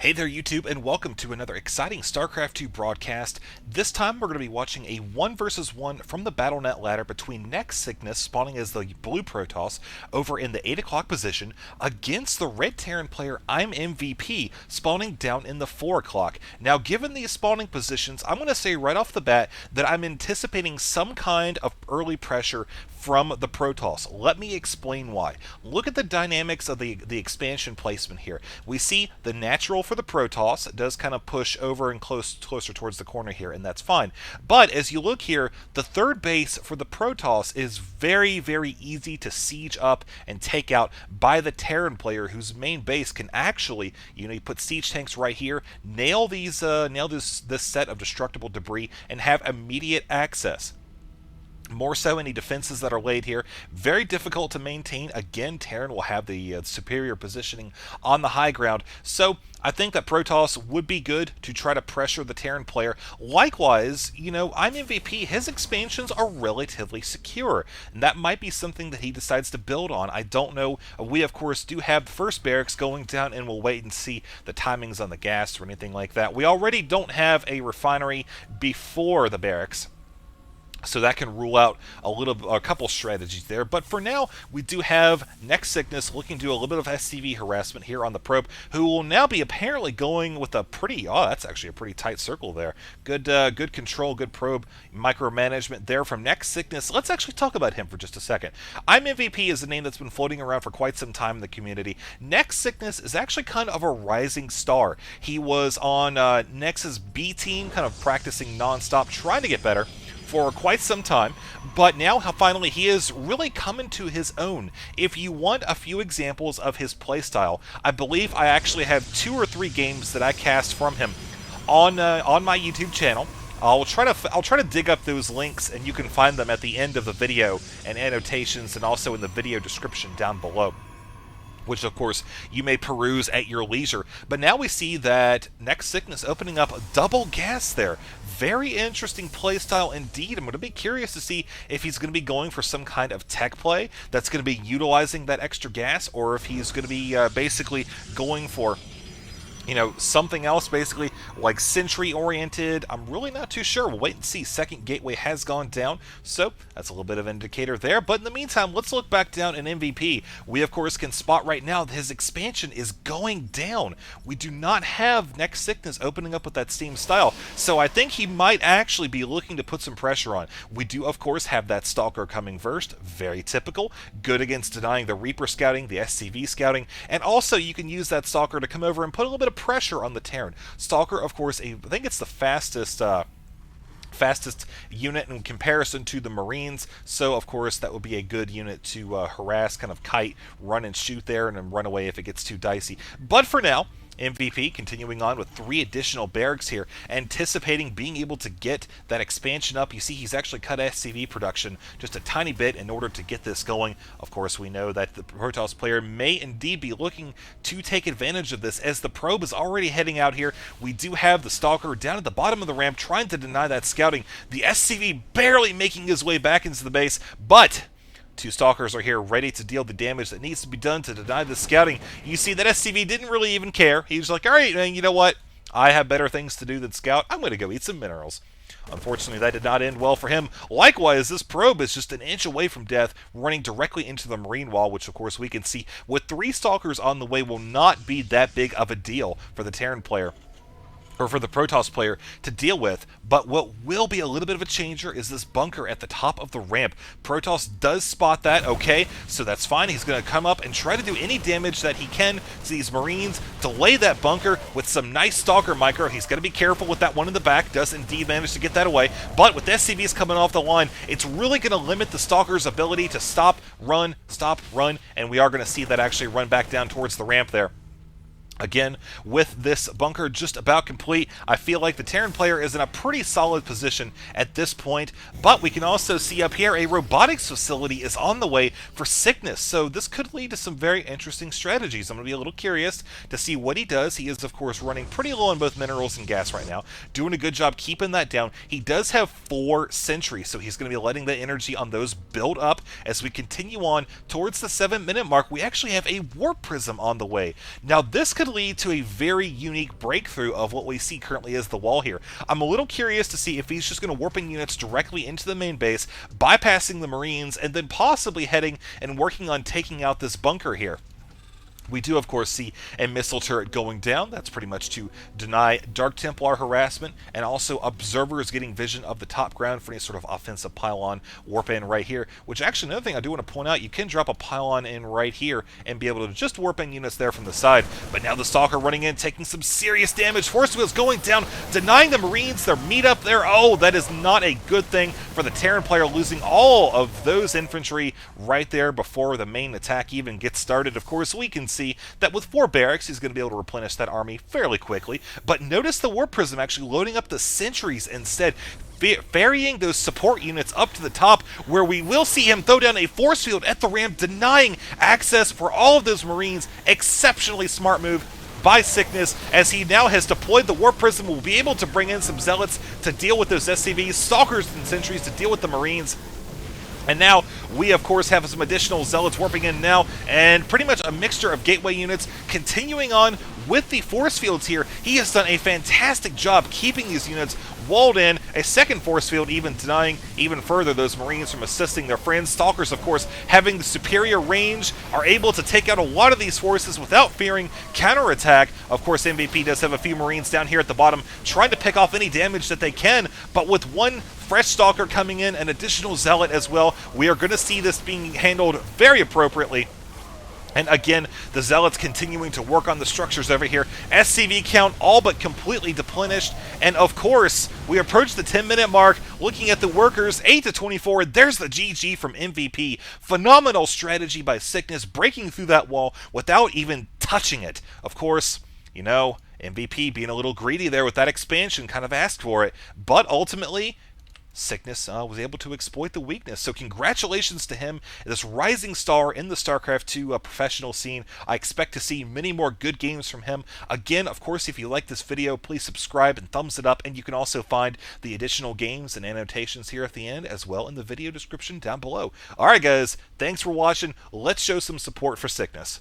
Hey there YouTube, and welcome to another exciting Starcraft 2 broadcast. This time we're going to be watching a 1 versus 1 from the Battle.net ladder between NEXSickness, spawning as the blue Protoss, over in the 8 o'clock position, against the red Terran player IMMvp, spawning down in the 4 o'clock. Now given these spawning positions, I'm going to say right off the bat that I'm anticipating some kind of early pressure from the Protoss. Let me explain why. Look at the dynamics of the expansion placement here. We see the natural for the Protoss. It does kind of push over and closer towards the corner here, and that's fine. But as you look here, the third base for the Protoss is very, very easy to siege up and take out by the Terran player, whose main base can actually, you put siege tanks right here, nail this set of destructible debris, and have immediate access. More so any defenses that are laid here. Very difficult to maintain. Again, Terran will have the superior positioning on the high ground. So I think that Protoss would be good to try to pressure the Terran player. Likewise, IMMvp, his expansions are relatively secure. And that might be something that he decides to build on. I don't know. We, of course, do have the first barracks going down, and we'll wait and see the timings on the gas or anything like that. We already don't have a refinery before the barracks, so that can rule out a couple strategies there. But for now, we do have NEXSickness looking to do a little bit of SCV harassment here on the probe, who will now be apparently going with a pretty, that's actually a pretty tight circle there. Good control, good probe micromanagement there from NEXSickness. Let's actually talk about him for just a second. IMMvp is a name that's been floating around for quite some time in the community. NEXSickness is actually kind of a rising star. He was on Nex's B team, kind of practicing non-stop, trying to get better for quite some time, but now finally he is really coming to his own. If you want a few examples of his playstyle, I believe I actually have 2 or 3 games that I cast from him on my YouTube channel. I'll try to dig up those links, and you can find them at the end of the video and annotations, and also in the video description down below, which of course you may peruse at your leisure. But now we see that NEXSickness opening up double gas there. Very interesting playstyle indeed. I'm going to be curious to see if he's going to be going for some kind of tech play that's going to be utilizing that extra gas, or if he's going to be basically going for something else, basically like sentry oriented. I'm really not too sure. We'll wait and see. Second gateway has gone down, so that's a little bit of an indicator there. But in the meantime, let's look back down in MVP. We of course can spot right now that his expansion is going down. We do not have NEXSickness opening up with that same style, so I think he might actually be looking to put some pressure on. We do of course have that Stalker coming first. Very typical. Good against denying the Reaper scouting, the SCV scouting, and also you can use that Stalker to come over and put a little bit of pressure on the Terran. Stalker, of course, I think it's the fastest unit in comparison to the Marines, so of course that would be a good unit to harass, kind of kite, run and shoot there, and then run away if it gets too dicey. But for now, MVP continuing on with 3 additional barracks here, anticipating being able to get that expansion up. You see he's actually cut SCV production just a tiny bit in order to get this going. Of course, we know that the Protoss player may indeed be looking to take advantage of this, as the probe is already heading out here. We do have the Stalker down at the bottom of the ramp trying to deny that scouting. The SCV barely making his way back into the base, but 2 Stalkers are here ready to deal the damage that needs to be done to deny the scouting. You see that SCV didn't really even care. He was like, alright, man, you know what? I have better things to do than scout. I'm going to go eat some minerals. Unfortunately, that did not end well for him. Likewise, this probe is just an inch away from death, running directly into the Marine wall, which of course we can see with 3 Stalkers on the way will not be that big of a deal for the Terran player, or for the Protoss player to deal with. But what will be a little bit of a changer is this bunker at the top of the ramp. Protoss does spot that, okay, so that's fine. He's going to come up and try to do any damage that he can to these Marines, delay that bunker with some nice Stalker micro. He's going to be careful with that one in the back, does indeed manage to get that away, but with SCVs coming off the line, it's really going to limit the Stalker's ability to stop, run, and we are going to see that actually run back down towards the ramp there. Again, with this bunker just about complete, I feel like the Terran player is in a pretty solid position at this point, but we can also see up here a robotics facility is on the way for Sickness, so this could lead to some very interesting strategies. I'm going to be a little curious to see what he does. He is, of course, running pretty low on both minerals and gas right now, doing a good job keeping that down. He does have 4 sentries, so he's going to be letting the energy on those build up. As we continue on towards the 7-minute mark, we actually have a warp prism on the way. Now, this could could lead to a very unique breakthrough of what we see currently as the wall here. I'm a little curious to see if he's just going to warping units directly into the main base, bypassing the Marines, and then possibly heading and working on taking out this bunker here. We do, of course, see a missile turret going down. That's pretty much to deny Dark Templar harassment, and also observers getting vision of the top ground for any sort of offensive pylon warp in right here. Which, actually, another thing I do want to point out, you can drop a pylon in right here and be able to just warp in units there from the side. But now the Stalker running in, taking some serious damage. Force wheels going down, denying the Marines their meetup there. Oh, that is not a good thing for the Terran player, losing all of those infantry right there before the main attack even gets started. Of course, we can see that with 4 barracks, he's going to be able to replenish that army fairly quickly. But notice the Warp Prism actually loading up the sentries instead, ferrying those support units up to the top, where we will see him throw down a force field at the ramp, denying access for all of those Marines. Exceptionally smart move by Sickness, as he now has deployed the Warp Prism, will be able to bring in some Zealots to deal with those SCVs, Stalkers and Sentries to deal with the Marines. And now we, of course, have some additional Zealots warping in now, and pretty much a mixture of gateway units continuing on with the force fields here. He has done a fantastic job keeping these units walled in. A second force field even denying even further those Marines from assisting their friends. Stalkers, of course, having the superior range, are able to take out a lot of these forces without fearing counterattack. Of course, MVP does have a few Marines down here at the bottom trying to pick off any damage that they can, but with one fresh Stalker coming in, an additional Zealot as well, we are going to see this being handled very appropriately. And again, the Zealots continuing to work on the structures over here. SCV count all but completely deplenished. And of course, we approach the 10-minute mark, looking at the workers, 8-24. There's the GG from MVP. Phenomenal strategy by Sickness, breaking through that wall without even touching it. Of course, you know, MVP being a little greedy there with that expansion, kind of asked for it. But ultimately, Sickness was able to exploit the weakness. So congratulations to him, this rising star in the StarCraft 2 professional scene. I expect to see many more good games from him. Again, of course, if you like this video, please subscribe and thumbs it up. And you can also find the additional games and annotations here at the end, as well in the video description down below. Alright guys, thanks for watching. Let's show some support for Sickness.